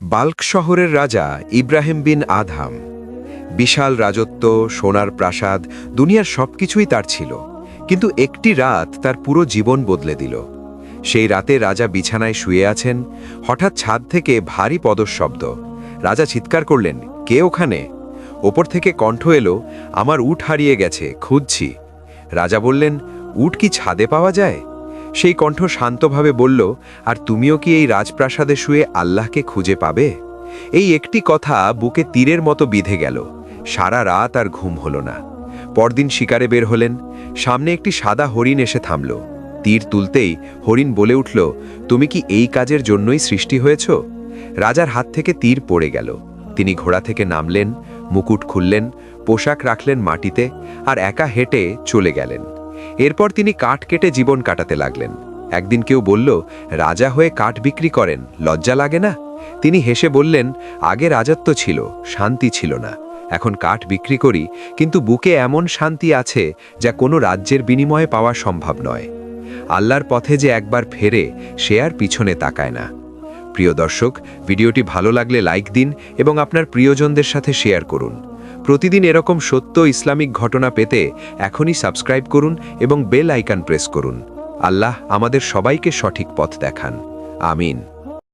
Bulk শহরের রাজা ইব্রাহিম বিন Adham. বিশাল রাজত্ব, সোনার প্রাসাদ, দুনিয়ার সবকিছুই তার ছিল। কিন্তু একটি রাত তার পুরো জীবন বদলে দিল। সেই রাতে রাজা বিছানায় শুয়ে আছেন, হঠাৎ ছাদ থেকে ভারী পদশব্দ। রাজা চিৎকার করলেন, কে ওখানে? ওপর থেকে কণ্ঠ এলো, আমার উট হারিয়ে গেছে, খুঁজছি। রাজা বললেন, উট কি ছাদে পাওয়া যায়? সেই কণ্ঠ শান্তভাবে বলল, আর তুমিও কি এই রাজপ্রাসাদে শুয়ে আল্লাহকে খুঁজে পাবে? এই একটি কথা বুকে তীরের মতো বিঁধে গেল। সারা রাত আর ঘুম হলো না। পরদিন শিকারে বের হলেন। সামনে একটি সাদা হরিণ এসে থামল। তীর তুলতেই হরিণ বলে উঠল, তুমি কি এই কাজের জন্যই সৃষ্টি হয়েছ? রাজার হাত থেকে তীর পড়ে গেল। তিনি ঘোড়া থেকে নামলেন, মুকুট খুললেন, পোশাক রাখলেন মাটিতে, আর একা হেঁটে চলে গেলেন। এরপর তিনি কাঠ কেটে জীবন কাটাতে লাগলেন। একদিন কেউ বলল, রাজা হয়ে কাঠ বিক্রি করেন, লজ্জা লাগে না? তিনি হেসে বললেন, আগে রাজত্ব ছিল, শান্তি ছিল না। এখন কাঠ বিক্রি করি, কিন্তু বুকে এমন শান্তি আছে যা কোনো রাজ্যের বিনিময়ে পাওয়া সম্ভব নয়। আল্লাহর পথে যে একবার ফেরে, সে আর পিছনে তাকায় না। প্রিয় দর্শক, ভিডিওটি ভালো লাগলে লাইক দিন এবং আপনার প্রিয়জনদের সাথে শেয়ার করুন। প্রতিদিন এরকম সত্য ইসলামিক ঘটনা পেতে এখনই সাবস্ক্রাইব করুন এবং বেল আইকন প্রেস করুন। আল্লাহ আমাদের সবাইকে সঠিক পথ দেখান। আমিন।